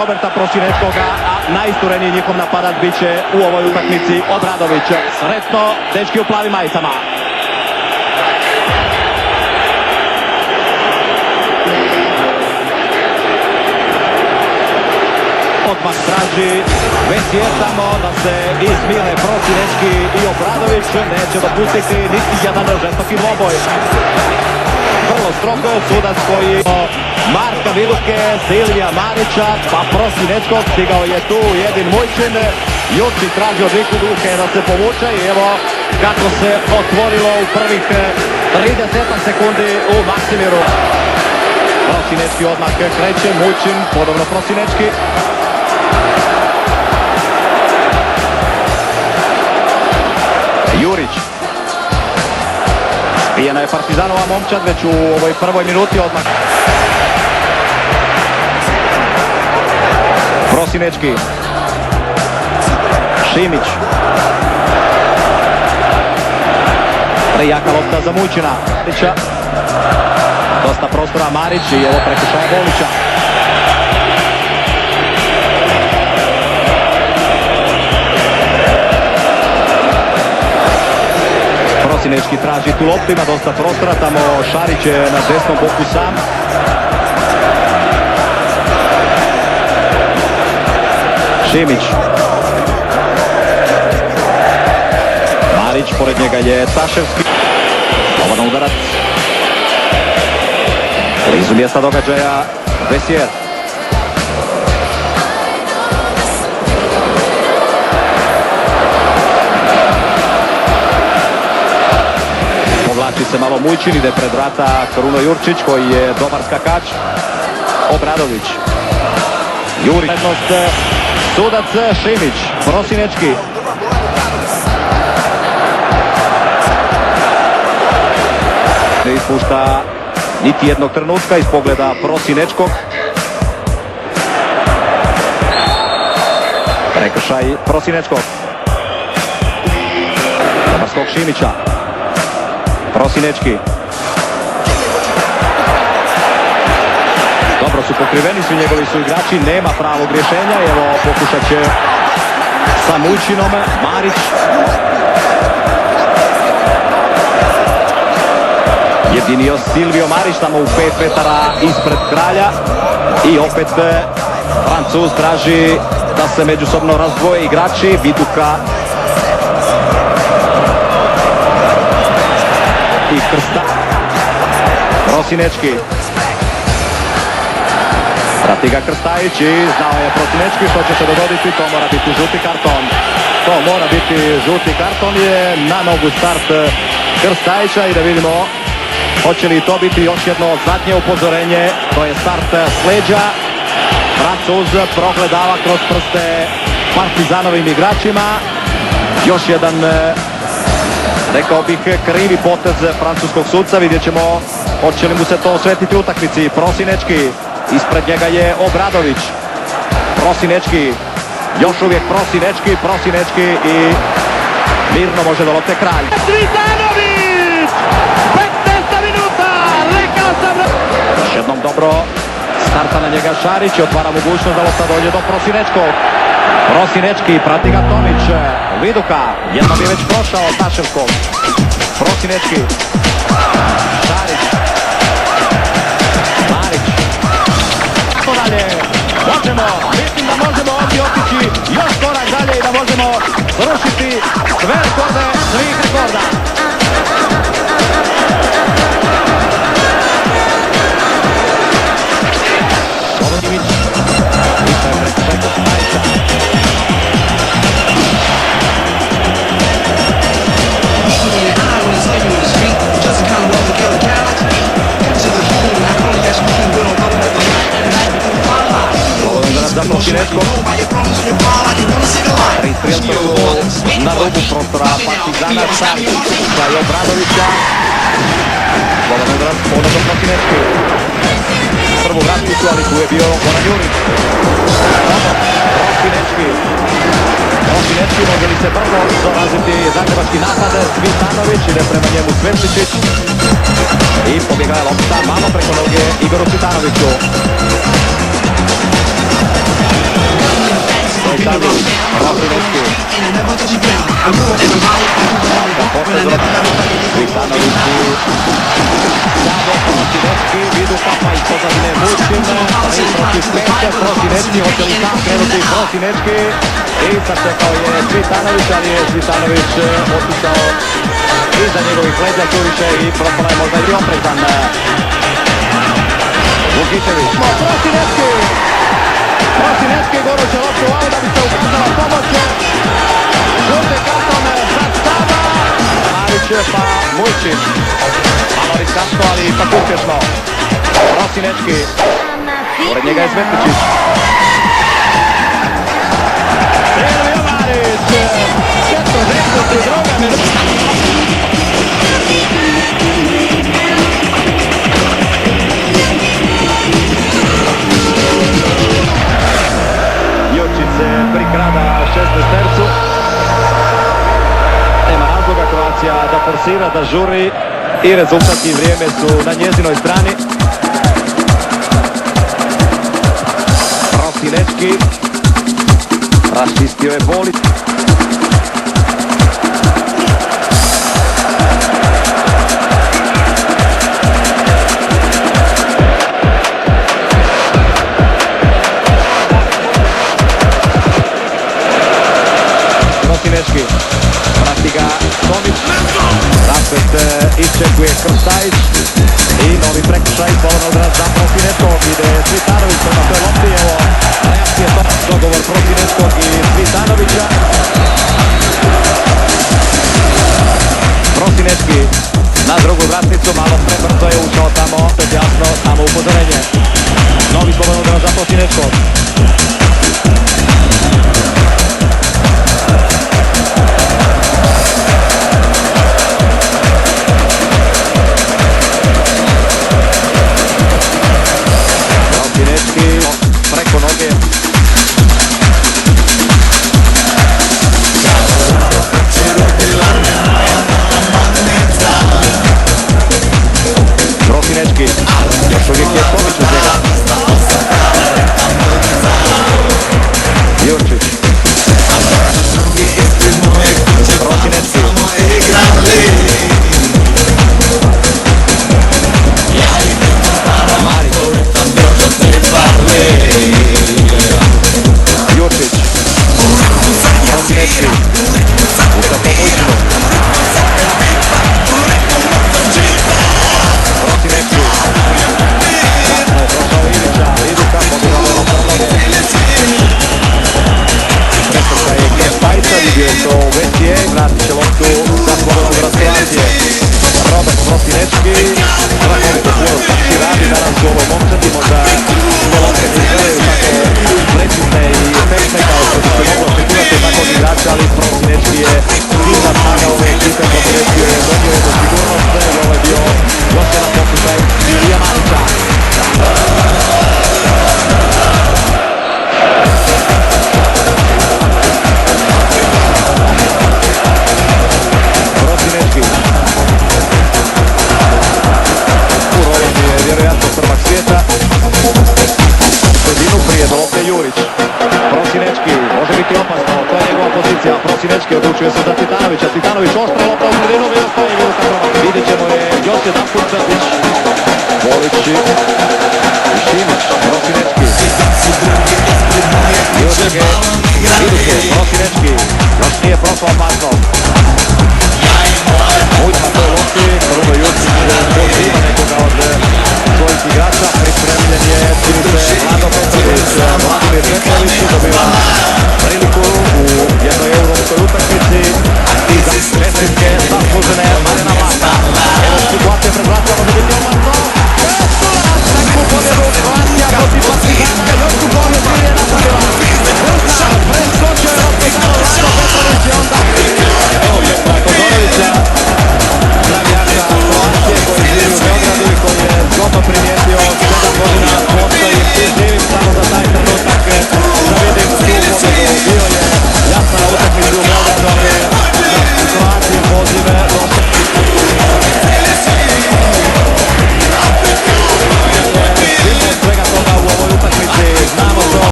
Roberta Prosinečkoga, a najistureniji njihov napadač bit će u ovoj utakmici Obradović. Sretno, dečki u plavim majicama. Odmah traži Vesjer tamo da se izmile Prosinečki i Obradović. Neće dopustiti niti jedan žestoki dvoboj. Vrlo strogo sudac koji Marka Viduke, Silvija Marića, pa Prosinečkog, stigao je tu Jedin Mujčin. Jurčić traži od Viku Duke da se povuče i evo kako se otvorilo u prvih 30 sekundi u Maksimiru. Prosinečki odmah kreće, Mujčin, podobno Prosinečki. Jurić. Spijena je Partizanova momčad već u ovoj prvoj minuti odmah. Prosinečki. Šimić. Prejaka lopta za Mujčina. Dosta prostora Marić i evo prekršaja Bolića. Prosinečki traži tu loptu, ima dosta prostora, tamo Šarić je na desnom boku sam. Šimić. Marić, pored njega je Taševski. Slobodan udarac. Blizu mjesta događaja Vesjer. Povlači se malo Mujčin, ide pred vrata Kruno Jurčić koji je dobar skakač. Obradović. Jurić. Prednost sudac Šimić. Prosinečki. Ne ispušta niti jednog trenutka iz pogleda Prosinečkog. Prekršaj Prosinečkog. Dobar skok Šimića. Prosinečki. Dobro su pokriveni, svi njegovi su igrači, nema pravog rješenja. Evo pokušat će sa Mujčinom. Marić. Jedinio Silvio Marić tamo u 5 metara ispred kralja. I opet Francuz traži da se međusobno razdvoje igrači. Viduka i Krsta. Prosinečki. Prati ga Krstajić i znao je Prosinečki što će se dogoditi. To mora biti žuti karton. To mora biti žuti karton. Je na nogu start Krstajića i da vidimo hoće li to biti još jedno zadnje upozorenje. To je start s leđa. Francuz progledava kroz prste Partizanovim igračima. Još jedan, rekao bih, krivi potez francuskog sudca. Vidjet ćemo hoće li mu se to osvetiti u utakmici. Prosinečki. Ispred njega je Obradović. Prosinečki. Još uvijek Prosinečki i mirno može do lopte kralj. Cvitanović! 15 minuta! Rekao sam! Još jednom dobro starta na njega Šarić i otvara mogućnost da lopta dođe do Prosinečkog. Prosinečki, prati ga Tomić. Viduka, jednom je već prošao Taševskog. Prosinečki. Šarić. Marić. Tako dalje. Možemo, mislim da možemo ovdje otići još korak dalje i da možemo srušiti sve rekorde svih rekorda. Slobodan udarac za Prosinečkog. Na rubu prostora Partizana sa Obradovića. Slobodan udarac ponovno Prosinečki. Prvu vratnicu, ali tu je bio Goran Jurić. Prosinečki može li se brzo doraziti zagrebački napad. Cvitanović ide prema njemu Svetičić. I pobjega je lopta malo preko noge Igoru Cvitanoviću. Cvitanovića, Prosinečki, hoće li sam krenuti Prosinečki i sačekao je Cvitanović, ali je Cvitanović otišao iza njegovih leđa suviše i propala je možda i oprezan. Vukičević, Prosinečki goruće loptu u aut da bi se ukazala pomoć. Žuti karton za Stava, Marić pa Mujčić, malo riskantno ali ipak uspješno. Prosinečki, pored njega je Svetličić. Silvio Marić, 132 minuta. Jočić se prikrada 16-tercu. Nema razloga Kroacija da forsira, da žuri i rezultat i vrijeme su na njezinoj strani. Prosinečki raščistio je Bolić. Prosinečki prati ga Tomić, raspet iščekuje Krstajić i novi prekršaj, slobodna udarac za Prosinečkog, ide Cvitanović prema toj lopti, evo reakcije toga, dogovor Prosinečkog i Cvitanovića. Prosinečki na drugu vratnicu, malo prebrzo je ušao tamo, opet jasno, tamo upozorenje. Novi slobodna udarac za Prosinečkog. Preko noge. Prosinečki, još uvijek je Tomić uz njega. Jurčić. Prosinečki. Marić. Jurčić. Prosinečki. Usta po Mujčinu. Prosinečki. Kasno je prošao Ilića. Iduka pobjegala na prvoge. Prekršaj je Krstajića. Vidio je to u Vesije. Vratit će loptu sa slobodnog raspolacije. Robert Prosinečki. Strahovito puno takvi radi danas u ovoj momčadi. Možda te lopte ne izgledaju tako precizne i efektne kao što bi se moglo očekivati od takvog igrača, ali Prosinečki je silna snaga ove ekipe. Prosinečki je donio je do sigurnost i ovo je bio još jedan pokušaj Ilija Marića. Prosinečki. U rolom je vjerojatno prvak svijeta. Sredinu prije do lopte Jurić. Prosinečki, može biti opasno, to je njegova pozicija. Prosinečki odlučuje se za Cvitanovića. Cvitanović oštra lopta u sredinu, i ostaje Viluka Hrvat. Vidjet ćemo je još jedan put Crtić. Bolić i Šimić. Prosinečki. Jurčege.